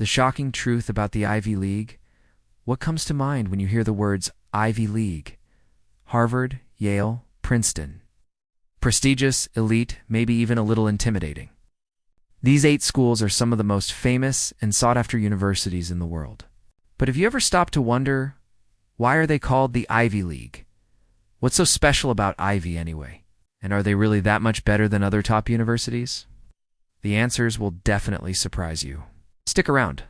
The shocking truth about the Ivy League? What comes to mind when you hear the words Ivy League? Harvard, Yale, Princeton. Prestigious, elite, maybe even a little intimidating. These 8 schools are some of the most famous and sought-after universities in the world. But have you ever stopped to wonder, why are they called the Ivy League? What's so special about Ivy anyway? And are they really that much better than other top universities? The answers will definitely surprise you. Stick around,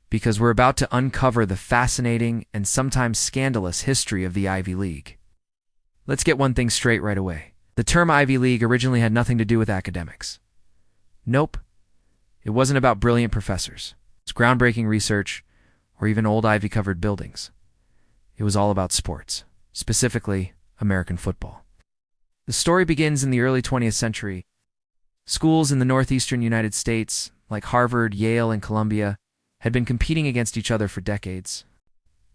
because we're about to uncover the fascinating and sometimes scandalous history of the Ivy League. Let's get one thing straight right away. The term Ivy League originally had nothing to do with academics. Nope. It wasn't about brilliant professors, it's groundbreaking research, or even old ivy-covered buildings. It was all about sports, specifically American football. The story begins in the early 20th century. Schools in the northeastern United States, like Harvard, Yale, and Columbia, had been competing against each other for decades.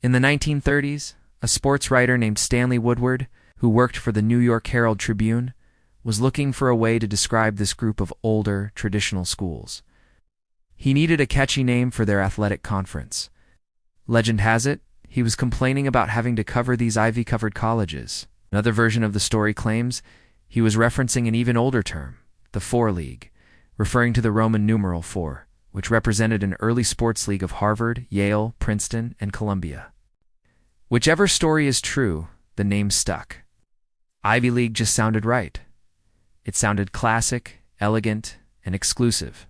In the 1930s, a sports writer named Stanley Woodward, who worked for the New York Herald Tribune, was looking for a way to describe this group of older, traditional schools. He needed a catchy name for their athletic conference. Legend has it, he was complaining about having to cover these ivy-covered colleges. Another version of the story claims he was referencing an even older term, the Four League, referring to the Roman numeral 4, which represented an early sports league of Harvard, Yale, Princeton, and Columbia. Whichever story is true, the name stuck. Ivy League just sounded right. It sounded classic, elegant, and exclusive.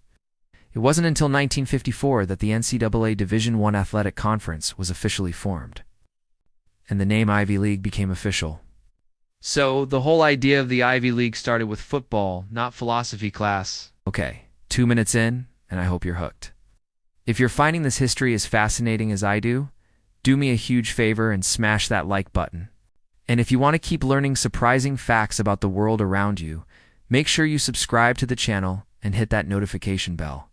It wasn't until 1954 that the NCAA Division I Athletic Conference was officially formed, and the name Ivy League became official. So, the whole idea of the Ivy League started with football, not philosophy class. Okay, 2 minutes in, and I hope you're hooked. If you're finding this history as fascinating as I do me a huge favor and smash that like button. And if you want to keep learning surprising facts about the world around you, make sure you subscribe to the channel and hit that notification bell.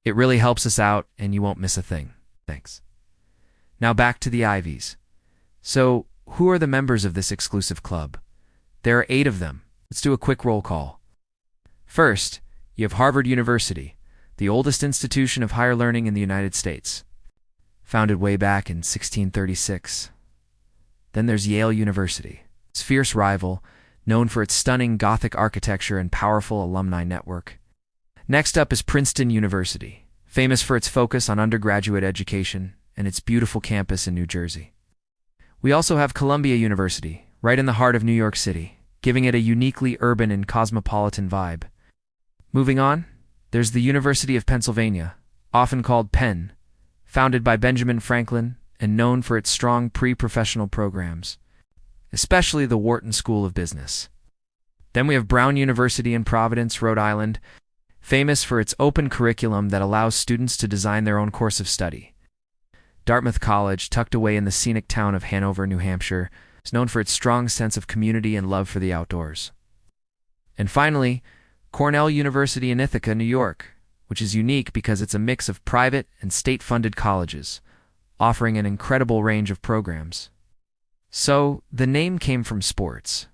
It really helps us out, and you won't miss a thing. Thanks. Now back to the Ivies. So, who are the members of this exclusive club? There are 8 of them. Let's do a quick roll call. First, you have Harvard University, the oldest institution of higher learning in the United States, founded way back in 1636. Then there's Yale University, its fierce rival, known for its stunning Gothic architecture and powerful alumni network. Next up is Princeton University, famous for its focus on undergraduate education and its beautiful campus in New Jersey. We also have Columbia University, right in the heart of New York City, giving it a uniquely urban and cosmopolitan vibe. Moving on, there's the University of Pennsylvania, often called Penn, founded by Benjamin Franklin and known for its strong pre-professional programs, especially the Wharton School of Business. Then we have Brown University in Providence, Rhode Island, famous for its open curriculum that allows students to design their own course of study. Dartmouth College, tucked away in the scenic town of Hanover, New Hampshire, is known for its strong sense of community and love for the outdoors. And finally, Cornell University in Ithaca, New York, which is unique because it's a mix of private and state-funded colleges, offering an incredible range of programs. So, the name came from sports,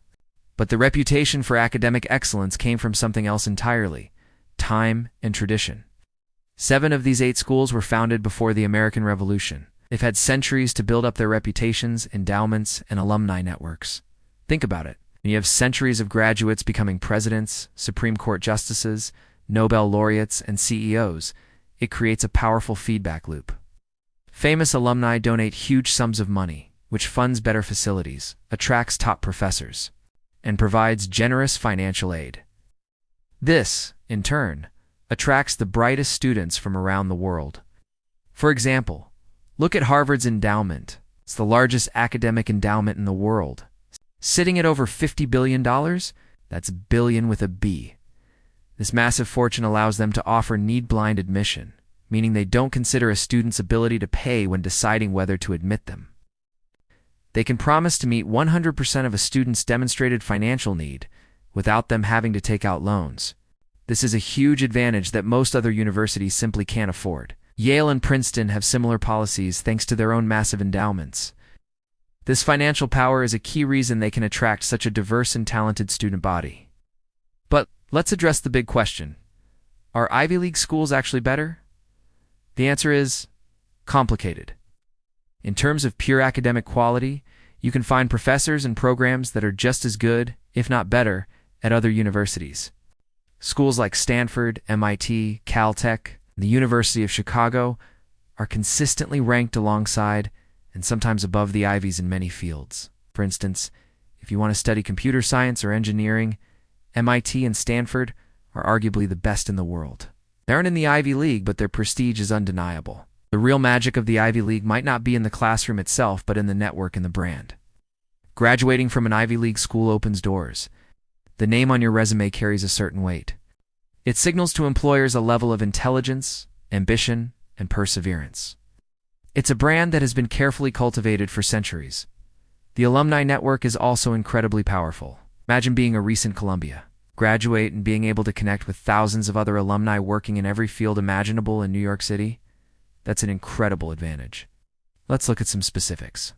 but the reputation for academic excellence came from something else entirely: time and tradition. 7 of these 8 schools were founded before the American Revolution. They've had centuries to build up their reputations, endowments, and alumni networks. Think about it. You have centuries of graduates becoming presidents, Supreme Court justices, Nobel laureates, and CEOs. It creates a powerful feedback loop. Famous alumni donate huge sums of money, which funds better facilities, attracts top professors, and provides generous financial aid. This, in turn, attracts the brightest students from around the world. For example, look at Harvard's endowment. It's the largest academic endowment in the world. Sitting at over $50 billion, that's billion with a B. This massive fortune allows them to offer need-blind admission, meaning they don't consider a student's ability to pay when deciding whether to admit them. They can promise to meet 100% of a student's demonstrated financial need without them having to take out loans. This is a huge advantage that most other universities simply can't afford. Yale and Princeton have similar policies thanks to their own massive endowments. This financial power is a key reason they can attract such a diverse and talented student body. But let's address the big question. Are Ivy League schools actually better? The answer is complicated. In terms of pure academic quality, you can find professors and programs that are just as good, if not better, at other universities. Schools like Stanford, MIT, Caltech, and the University of Chicago are consistently ranked alongside and sometimes above the Ivies in many fields. For instance, if you want to study computer science or engineering, MIT and Stanford are arguably the best in the world. They aren't in the Ivy League, but their prestige is undeniable. The real magic of the Ivy League might not be in the classroom itself, but in the network and the brand. Graduating from an Ivy League school opens doors. The name on your resume carries a certain weight. It signals to employers a level of intelligence, ambition, and perseverance. It's a brand that has been carefully cultivated for centuries. The alumni network is also incredibly powerful. Imagine being a recent Columbia graduate and being able to connect with thousands of other alumni working in every field imaginable in New York City. That's an incredible advantage. Let's look at some specifics.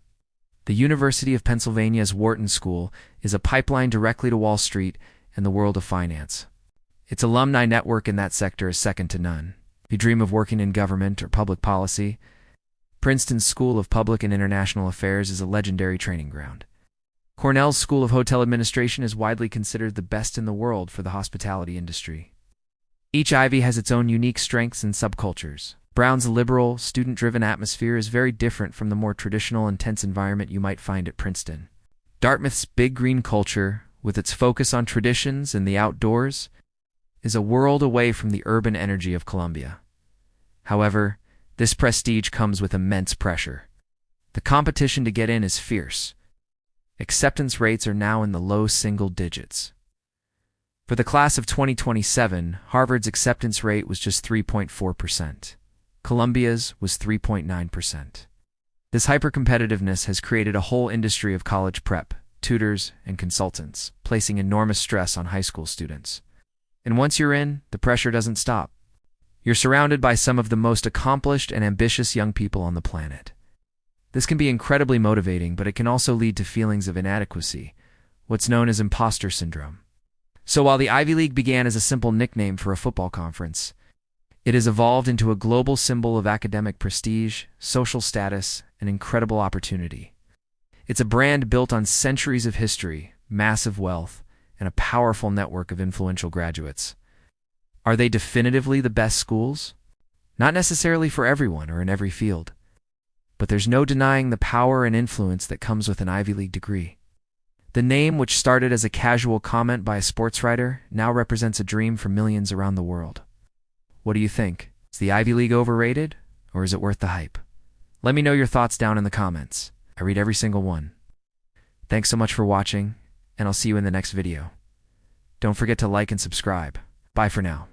The University of Pennsylvania's Wharton School is a pipeline directly to Wall Street and the world of finance. Its alumni network in that sector is second to none. If you dream of working in government or public policy, Princeton's School of Public and International Affairs is a legendary training ground. Cornell's School of Hotel Administration is widely considered the best in the world for the hospitality industry. Each Ivy has its own unique strengths and subcultures. Brown's liberal, student-driven atmosphere is very different from the more traditional, intense environment you might find at Princeton. Dartmouth's big green culture, with its focus on traditions and the outdoors, is a world away from the urban energy of Columbia. However, this prestige comes with immense pressure. The competition to get in is fierce. Acceptance rates are now in the low single digits. For the class of 2027, Harvard's acceptance rate was just 3.4%. Columbia's was 3.9%. This hyper-competitiveness has created a whole industry of college prep, tutors, and consultants, placing enormous stress on high school students. And once you're in, the pressure doesn't stop. You're surrounded by some of the most accomplished and ambitious young people on the planet. This can be incredibly motivating, but it can also lead to feelings of inadequacy, what's known as imposter syndrome. So while the Ivy League began as a simple nickname for a football conference, it has evolved into a global symbol of academic prestige, social status, and incredible opportunity. It's a brand built on centuries of history, massive wealth, and a powerful network of influential graduates. Are they definitively the best schools? Not necessarily for everyone or in every field. But there's no denying the power and influence that comes with an Ivy League degree. The name, which started as a casual comment by a sports writer, now represents a dream for millions around the world. What do you think? Is the Ivy League overrated, or is it worth the hype? Let me know your thoughts down in the comments. I read every single one. Thanks so much for watching, and I'll see you in the next video. Don't forget to like and subscribe. Bye for now.